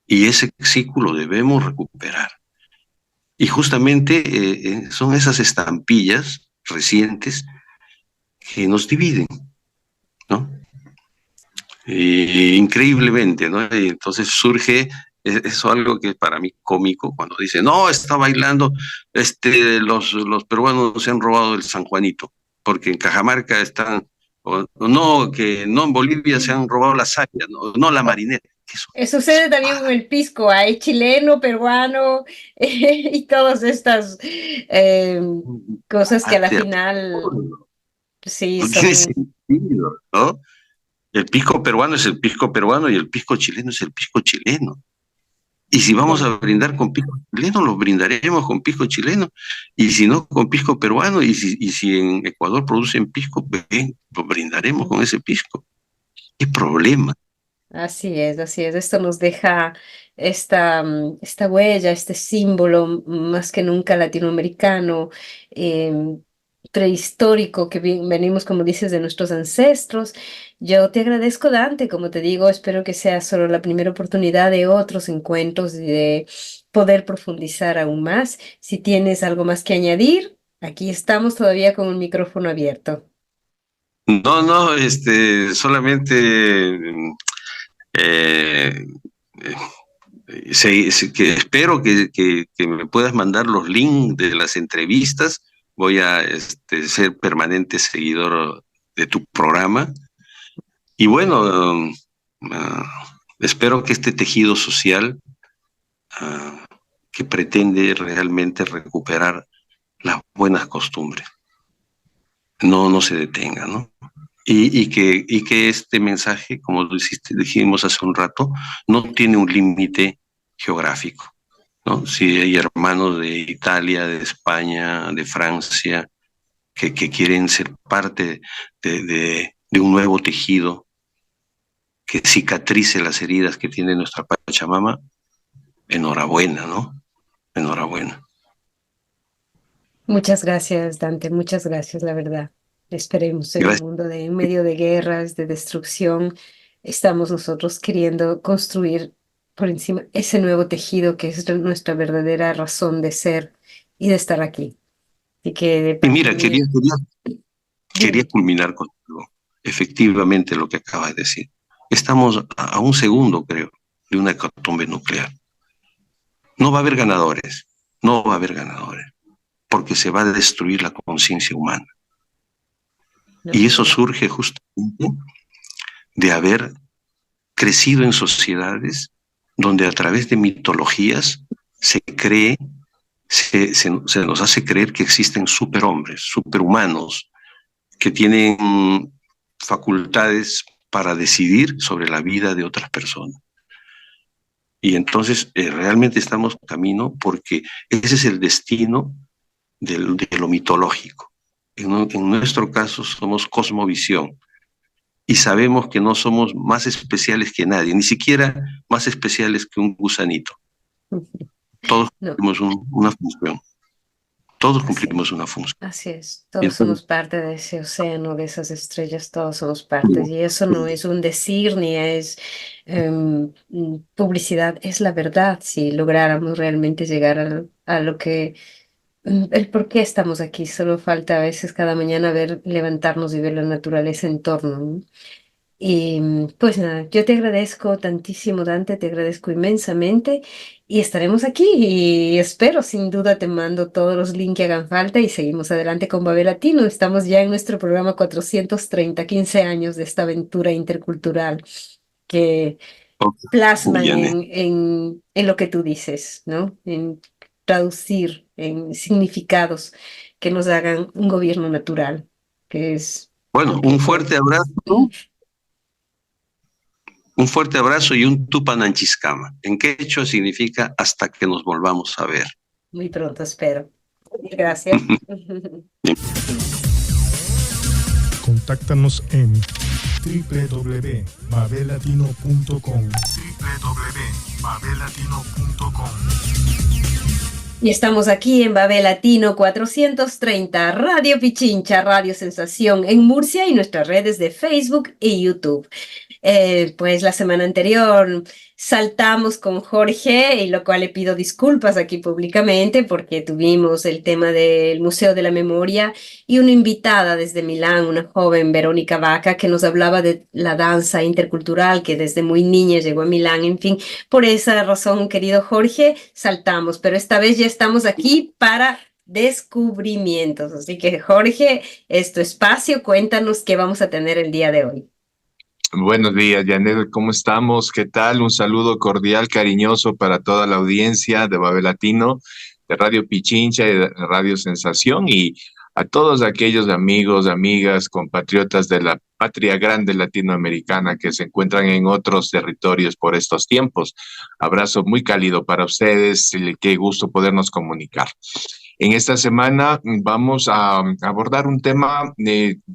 y ese siku lo debemos recuperar. Y justamente son esas estampillas recientes que nos dividen, ¿no? Increíblemente, ¿no? Y entonces surge eso algo que es para mí cómico cuando dice, no, está bailando, los peruanos se han robado el San Juanito, porque en Cajamarca están, o no, que no en Bolivia se han robado la saya, no la marinera. Eso es sucede también con el pisco, hay chileno, peruano y todas estas cosas que a la final sí no tiene son. sentido, ¿no? El pisco peruano es el pisco peruano y el pisco chileno es el pisco chileno. Y si vamos a brindar con pisco chileno, los brindaremos con pisco chileno. Y si no, con pisco peruano. Y si en Ecuador producen pisco, pues bien, lo brindaremos con ese pisco. ¿Qué problema? Así es, así es. Esto nos deja esta huella, este símbolo más que nunca latinoamericano, prehistórico, que venimos, como dices, de nuestros ancestros. Yo te agradezco, Dante, como te digo, espero que sea solo la primera oportunidad de otros encuentros y de poder profundizar aún más. Si tienes algo más que añadir, aquí estamos todavía con el micrófono abierto. No, no, solamente eh, que espero que me puedas mandar los links de las entrevistas. Voy a ser permanente seguidor de tu programa. Y bueno, espero que este tejido social que pretende realmente recuperar las buenas costumbres no se detenga, ¿no? Y que este mensaje, como dijimos hace un rato, no tiene un límite geográfico, ¿no? Si hay hermanos de Italia, de España, de Francia, que quieren ser parte de un nuevo tejido que cicatrice las heridas que tiene nuestra Pachamama, enhorabuena, ¿no? Enhorabuena. Muchas gracias, Dante, muchas gracias, la verdad. Esperemos en un Gracias. mundo en medio de guerras, de destrucción, estamos nosotros queriendo construir por encima ese nuevo tejido que es nuestra verdadera razón de ser y de estar aquí. Así que de Y parte mira, mía, quería dime. culminar contigo. Efectivamente, lo que acabas de decir. Estamos a un segundo, creo, de una hecatombe nuclear. No va a haber ganadores, no va a haber ganadores, porque se va a destruir la conciencia humana. No, Y eso no. surge justamente de haber crecido en sociedades donde a través de mitologías se cree, se nos hace creer que existen superhombres, superhumanos, que tienen facultades para decidir sobre la vida de otras personas. Y entonces realmente estamos camino porque ese es el destino de lo mitológico. En nuestro caso somos cosmovisión y sabemos que no somos más especiales que nadie, ni siquiera más especiales que un gusanito. Todos No, cumplimos una función, todos así. cumplimos una función. Así es, todos Entonces, somos parte de ese océano, de esas estrellas, todos somos partes. Y eso no es un decir ni es publicidad, es la verdad. Si lográramos realmente llegar a lo que, el por qué estamos aquí, solo falta a veces cada mañana ver, levantarnos y ver la naturaleza en torno, ¿no? Y pues nada, yo te agradezco tantísimo, Dante, te agradezco inmensamente y estaremos aquí y espero, sin duda te mando todos los links que hagan falta y seguimos adelante con Babel Latino. Estamos ya en nuestro programa 430, 15 años de esta aventura intercultural que plasman Janet. en lo que tú dices, ¿no? En traducir en significados que nos hagan un gobierno natural, que es Bueno, lo que un fuerte abrazo y un Tupananchiscama. En quechua significa hasta que nos volvamos a ver. muy pronto espero. Gracias. Contáctanos en www.babelatino.com www.babelatino.com. Y estamos aquí en Babel Latino 430, Radio Pichincha, Radio Sensación en Murcia y nuestras redes de Facebook y YouTube. Pues la semana anterior saltamos con Jorge, y lo cual le pido disculpas aquí públicamente porque tuvimos el tema del Museo de la Memoria y una invitada desde Milán, una joven Verónica Vaca, que nos hablaba de la danza intercultural que desde muy niña llegó a Milán. En fin, por esa razón, querido Jorge, saltamos, pero esta vez ya estamos aquí para descubrimientos. Así que Jorge, es tu espacio, cuéntanos qué vamos a tener el día de hoy. Buenos días, Janet, ¿cómo estamos? ¿Qué tal? Un saludo cordial, cariñoso para toda la audiencia de Babel Latino, de Radio Pichincha y de Radio Sensación y a todos aquellos amigos, amigas, compatriotas de la patria grande latinoamericana que se encuentran en otros territorios por estos tiempos. Abrazo muy cálido para ustedes y qué gusto podernos comunicar. En esta semana vamos a abordar un tema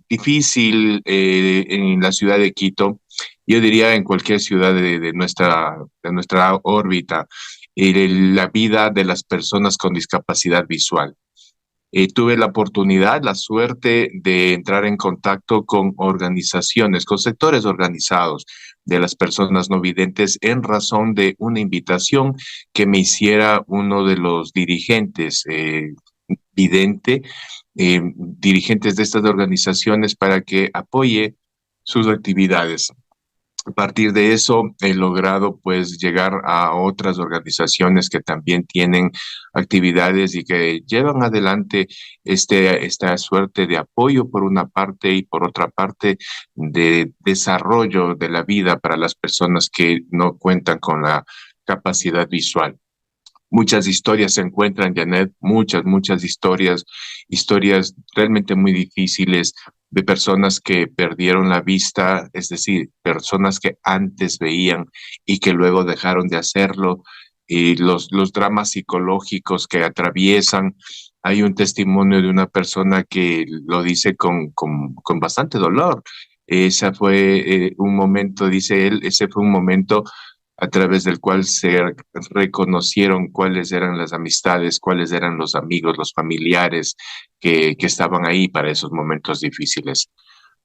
difícil en la ciudad de Quito, yo diría en cualquier ciudad de nuestra órbita, la vida de las personas con discapacidad visual. tuve la oportunidad, la suerte de entrar en contacto con organizaciones, con sectores organizados de las personas no videntes en razón de una invitación que me hiciera uno de los dirigentes vidente, dirigentes de estas organizaciones para que apoye sus actividades. A partir de eso he logrado pues llegar a otras organizaciones que también tienen actividades y que llevan adelante esta suerte de apoyo por una parte y por otra parte de desarrollo de la vida para las personas que no cuentan con la capacidad visual. Muchas historias se encuentran, Janet, muchas historias realmente muy difíciles de personas que perdieron la vista, es decir, personas que antes veían y que luego dejaron de hacerlo, y los dramas psicológicos que atraviesan. Hay un testimonio de una persona que lo dice con bastante dolor. Ese fue un momento, dice él, ese fue un momento a través del cual se reconocieron cuáles eran las amistades, cuáles eran los amigos, los familiares que estaban ahí para esos momentos difíciles.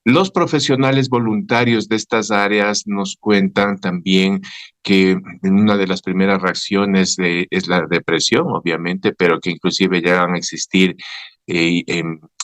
Los profesionales voluntarios de estas áreas nos cuentan también que una de las primeras reacciones es la depresión, obviamente, pero que inclusive llegan a existir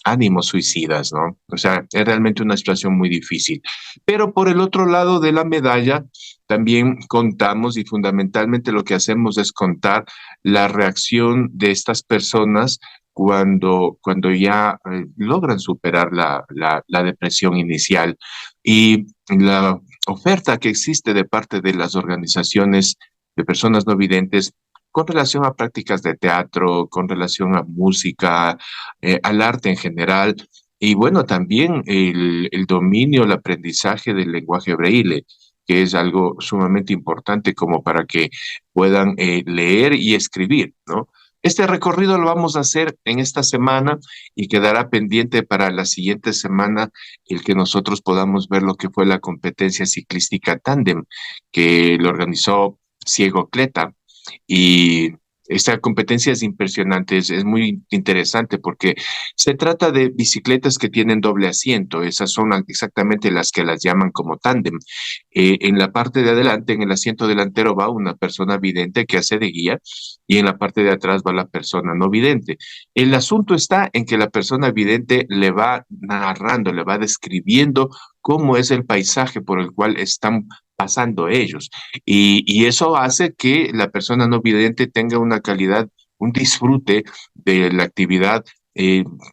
ánimos suicidas, ¿no? O sea, es realmente una situación muy difícil. Pero por el otro lado de la medalla, también contamos y fundamentalmente lo que hacemos es contar la reacción de estas personas cuando ya logran superar la depresión inicial y la oferta que existe de parte de las organizaciones de personas no videntes con relación a prácticas de teatro, con relación a música, al arte en general, y bueno, también el dominio, el aprendizaje del lenguaje braille, que es algo sumamente importante como para que puedan leer y escribir, ¿no? Este recorrido lo vamos a hacer en esta semana y quedará pendiente para la siguiente semana el que nosotros podamos ver lo que fue la competencia ciclística tándem que lo organizó Ciego Cleta. Y esta competencia es impresionante, es muy interesante porque se trata de bicicletas que tienen doble asiento. Esas son exactamente las que las llaman como tándem. En la parte de adelante, en el asiento delantero, va una persona vidente que hace de guía y en la parte de atrás va la persona no vidente. El asunto está en que la persona vidente le va narrando, le va describiendo cómo es el paisaje por el cual están pasando ellos. Y eso hace que la persona no vidente tenga una calidad, un disfrute de la actividad,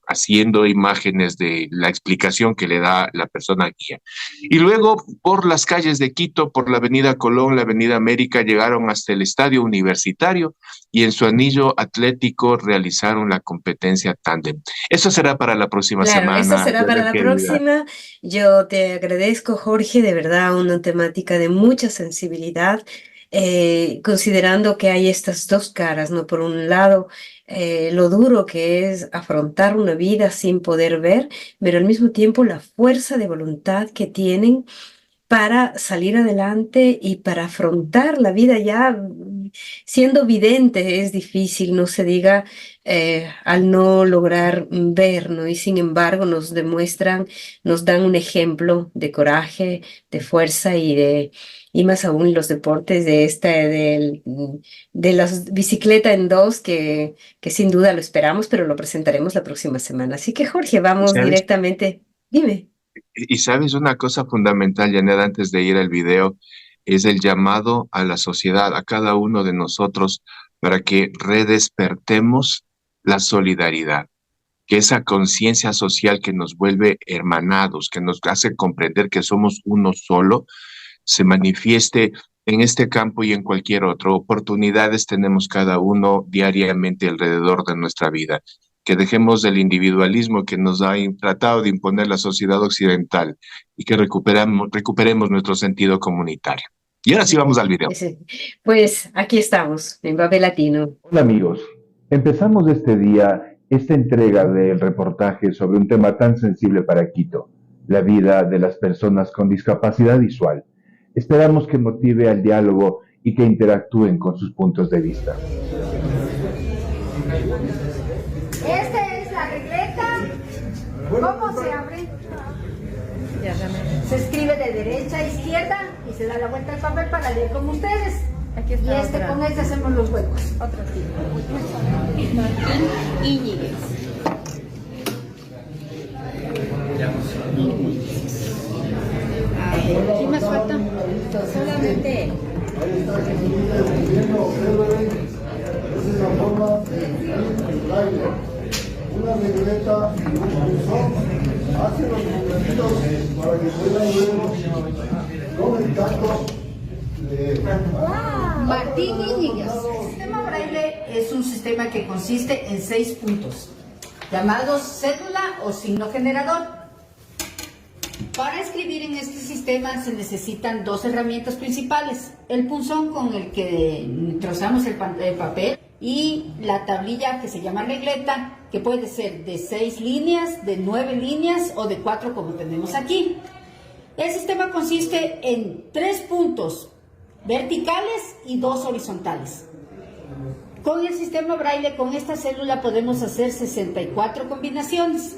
haciendo imágenes de la explicación que le da la persona guía. Y luego, por las calles de Quito, por la avenida Colón, la avenida América, llegaron hasta el estadio universitario y en su anillo atlético realizaron la competencia tándem. Eso será para la próxima semana. Claro, eso será para la próxima. Yo te agradezco, Jorge, de verdad, una temática de mucha sensibilidad, considerando que hay estas dos caras, ¿no? Por un lado, lo duro que es afrontar una vida sin poder ver, pero al mismo tiempo la fuerza de voluntad que tienen para salir adelante y para afrontar la vida ya siendo vidente es difícil, no se diga al no lograr ver, ¿no? Y sin embargo nos demuestran, nos dan un ejemplo de coraje, de fuerza y más aún los deportes de la bicicleta en dos, que sin duda lo esperamos, pero lo presentaremos la próxima semana. Así que Jorge, vamos directamente. Dime. Y sabes una cosa fundamental, Janet, antes de ir al video, es el llamado a la sociedad, a cada uno de nosotros, para que redespertemos la solidaridad, que esa conciencia social que nos vuelve hermanados, que nos hace comprender que somos uno solo, se manifieste en este campo y en cualquier otro. Oportunidades tenemos cada uno diariamente alrededor de nuestra vida. Que dejemos el individualismo que nos ha tratado de imponer la sociedad occidental y que recuperemos nuestro sentido comunitario. Y ahora sí vamos al video. Pues aquí estamos, en Babel Latino. Hola amigos, empezamos este día esta entrega del reportaje sobre un tema tan sensible para Quito, la vida de las personas con discapacidad visual. Esperamos que motive al diálogo y que interactúen con sus puntos de vista. Esta es la ¿Cómo se abre? Se escribe de derecha a izquierda y se da la vuelta al papel para leer como ustedes. Aquí está otra. Con este hacemos los huecos. Otro tipo. Martín Íñiguez. ¿Qué más falta? Solamente. Una libreta y un pulsón hace los numeritos para que puedan luego con el tacto leer. Martín Íñiguez. El sistema braille es un sistema que consiste en 6 puntos, llamados cédula o signo generador. Para escribir en este sistema se necesitan 2 herramientas principales: el punzón con el que trozamos el papel y la tablilla que se llama regleta, que puede ser de 6 líneas, de 9 líneas o de 4 como tenemos aquí. El sistema consiste en 3 puntos verticales y 2 horizontales. Con el sistema braille, con esta célula podemos hacer 64 combinaciones.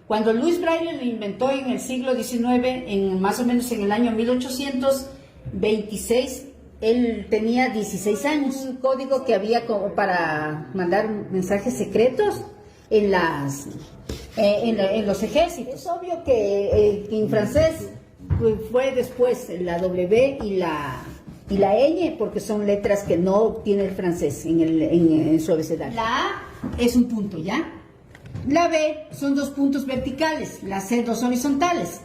Cuando Louis Braille lo inventó en el siglo XIX, más o menos en el año 1826, él tenía 16 años. Un código que había como para mandar mensajes secretos en los ejércitos. Es obvio que en francés fue después la W y la ñ, porque son letras que no tiene el francés en su abecedario. La A es un punto, ¿ya? La B son 2 puntos verticales, la C 2 horizontales.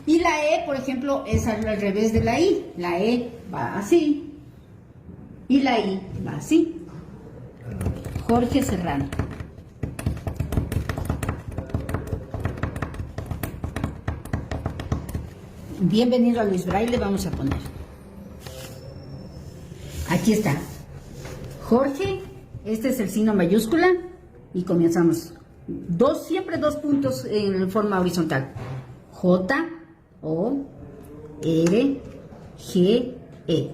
Y la E, por ejemplo, es al revés de la I. La E va así y la I va así. Jorge Serrano. Bienvenido a Louis Braille, vamos a poner. Aquí está. Jorge, este es el signo mayúscula y comenzamos. Siempre 2 puntos en forma horizontal. J, O, R, G, E.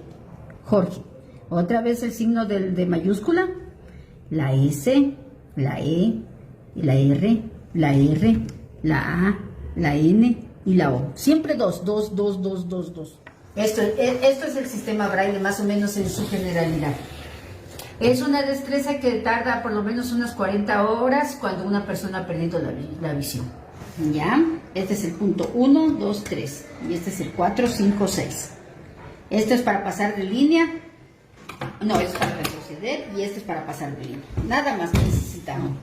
Jorge. Otra vez el signo de mayúscula. La S, la E, la R, la R, la A, la N y la O. Siempre 2. Esto es el sistema braille más o menos en su generalidad. Es una destreza que tarda por lo menos unas 40 horas cuando una persona ha perdido la visión. ¿Ya? Este es el punto 1, 2, 3. Y este es el 4, 5, 6. Esto es para pasar de línea. No, es para retroceder y este es para pasar de línea. Nada más necesitamos.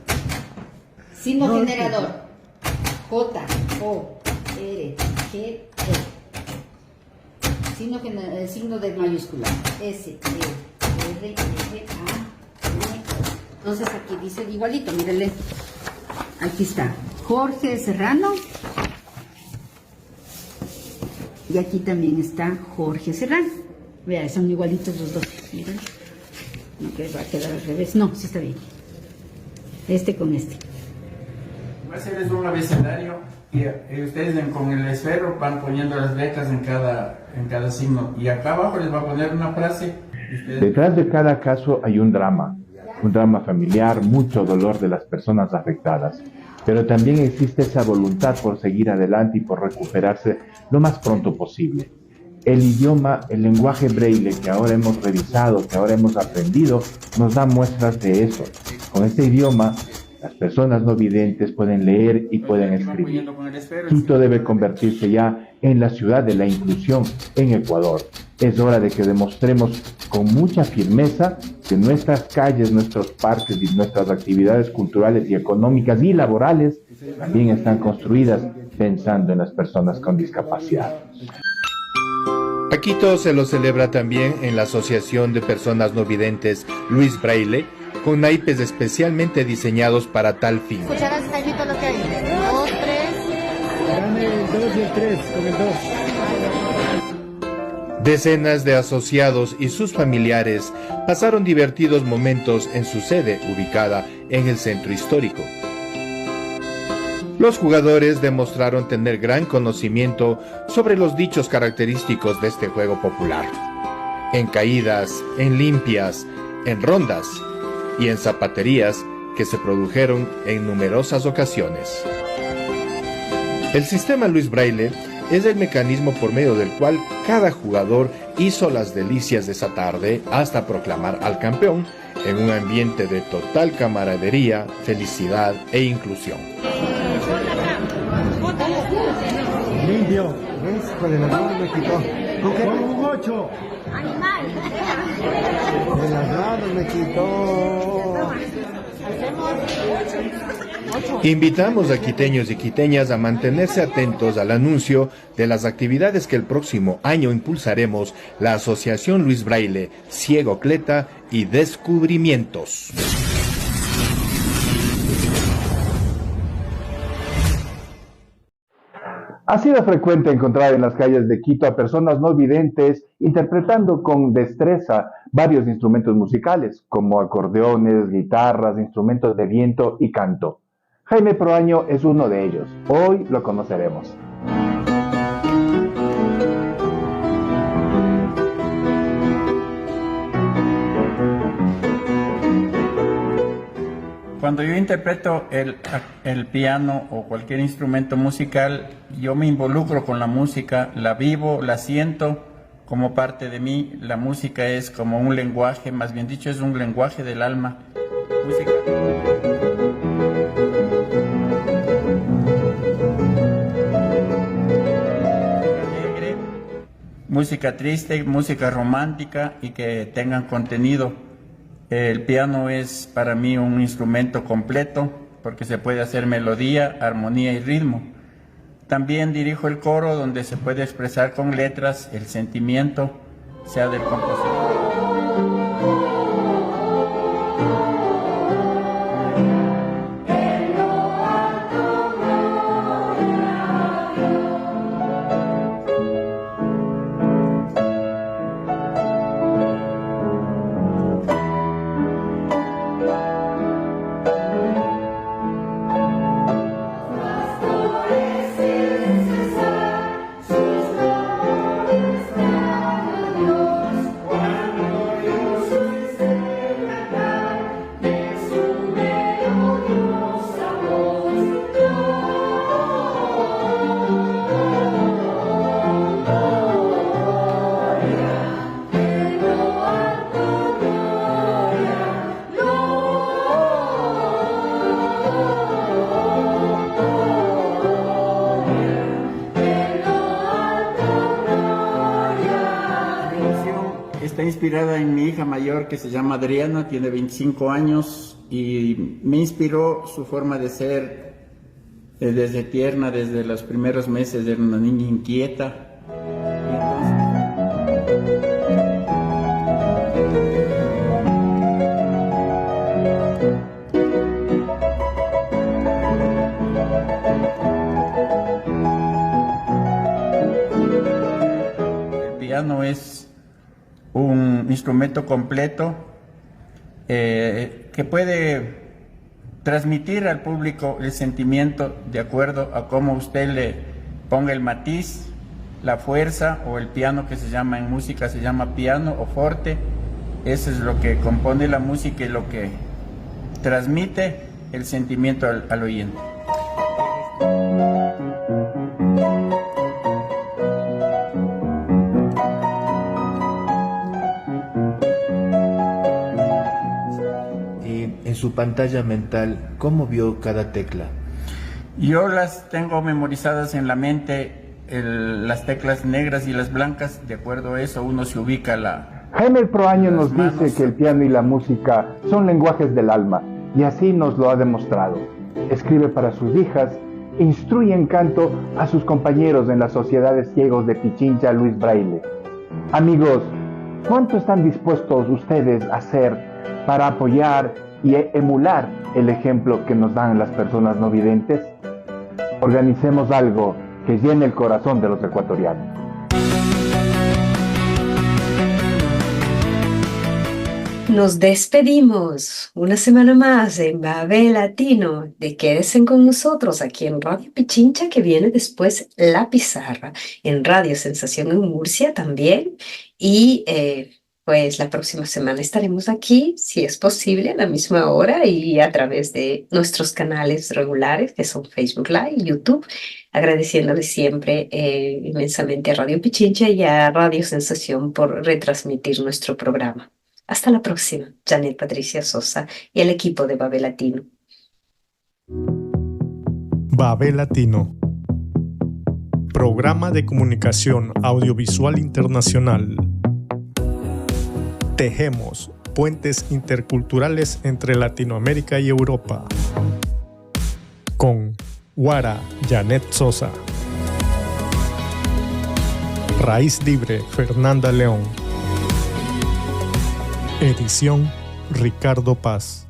Signo generador. J, O, R, G, E. Signo de mayúscula. S, E, R, F, A, N. Entonces aquí dice igualito, mírenle. Aquí está Jorge Serrano. Y aquí también está Jorge Serrano. Vea, son igualitos los dos. Miren. No, que va a quedar al revés. No, sí está bien. Este con este. Va a hacerles un abecedario y ustedes con el esfero van poniendo las letras en cada signo. Y acá abajo les va a poner una frase. Detrás de cada caso hay un drama familiar, mucho dolor de las personas afectadas, pero también existe esa voluntad por seguir adelante y por recuperarse lo más pronto posible. El idioma, el lenguaje braille que ahora hemos revisado, que ahora hemos aprendido, nos da muestras de eso. Con este idioma, las personas no videntes pueden leer y pueden escribir. Quito debe convertirse ya en la ciudad de la inclusión en Ecuador. Es hora de que demostremos con mucha firmeza que nuestras calles, nuestros parques y nuestras actividades culturales y económicas y laborales también están construidas pensando en las personas con discapacidad. A Quito se lo celebra también en la Asociación de Personas No Videntes Louis Braille, con naipes especialmente diseñados para tal fin. Escucharás, Jaimito, lo que hay. 2, 3. Dame el 2 y el 3 con el 2. Decenas de asociados y sus familiares pasaron divertidos momentos en su sede, ubicada en el centro histórico. Los jugadores demostraron tener gran conocimiento sobre los dichos característicos de este juego popular. En caídas, en limpias, en rondas y en zapaterías que se produjeron en numerosas ocasiones. El sistema Luis Braille es el mecanismo por medio del cual cada jugador hizo las delicias de esa tarde hasta proclamar al campeón en un ambiente de total camaradería, felicidad e inclusión. Limpio, ¿ves? Con el error me quitó. Con un 8. Animal. El error me quitó. Invitamos a quiteños y quiteñas a mantenerse atentos al anuncio de las actividades que el próximo año impulsaremos la Asociación Luis Braille, Ciego Cleta y Descubrimientos. Ha sido frecuente encontrar en las calles de Quito a personas no videntes interpretando con destreza varios instrumentos musicales, como acordeones, guitarras, instrumentos de viento y canto. Jaime Proaño es uno de ellos. Hoy lo conoceremos. Cuando yo interpreto el piano o cualquier instrumento musical, yo me involucro con la música, la vivo, la siento como parte de mí. La música es como un lenguaje, más bien dicho, es un lenguaje del alma. Música. Alegre, música triste, música romántica y que tengan contenido. El piano es para mí un instrumento completo porque se puede hacer melodía, armonía y ritmo. También dirijo el coro donde se puede expresar con letras el sentimiento, sea del compositor. Inspirada en mi hija mayor que se llama Adriana, tiene 25 años y me inspiró su forma de ser desde tierna, desde los primeros meses, era una niña inquieta. El piano es un instrumento completo que puede transmitir al público el sentimiento de acuerdo a cómo usted le ponga el matiz, la fuerza, o el piano que se llama en música, se llama piano o forte. Eso es lo que compone la música y lo que transmite el sentimiento al oyente. En su pantalla mental, ¿cómo vio cada tecla? Yo las tengo memorizadas en la mente, las teclas negras y las blancas, de acuerdo a eso uno se ubica Jaime Proaño nos dice que el piano y la música son lenguajes del alma, y así nos lo ha demostrado. Escribe para sus hijas, instruye en canto a sus compañeros en las sociedades ciegos de Pichincha Luis Braille. Amigos, ¿cuánto están dispuestos ustedes a hacer para apoyar y emular el ejemplo que nos dan las personas no videntes? Organicemos algo que llene el corazón de los ecuatorianos. Nos despedimos una semana más en Babe Latino. Quédense con nosotros aquí en Radio Pichincha, que viene después La Pizarra, en Radio Sensación en Murcia también, y Pues la próxima semana estaremos aquí, si es posible, a la misma hora y a través de nuestros canales regulares, que son Facebook Live y YouTube, agradeciéndole siempre inmensamente a Radio Pichincha y a Radio Sensación por retransmitir nuestro programa. Hasta la próxima, Janet Patricia Sosa y el equipo de Babel Latino. Babel Latino, programa de comunicación audiovisual internacional. Tejemos puentes interculturales entre Latinoamérica y Europa. Con Guara Janet Sosa. Raíz Libre Fernanda León. Edición Ricardo Paz.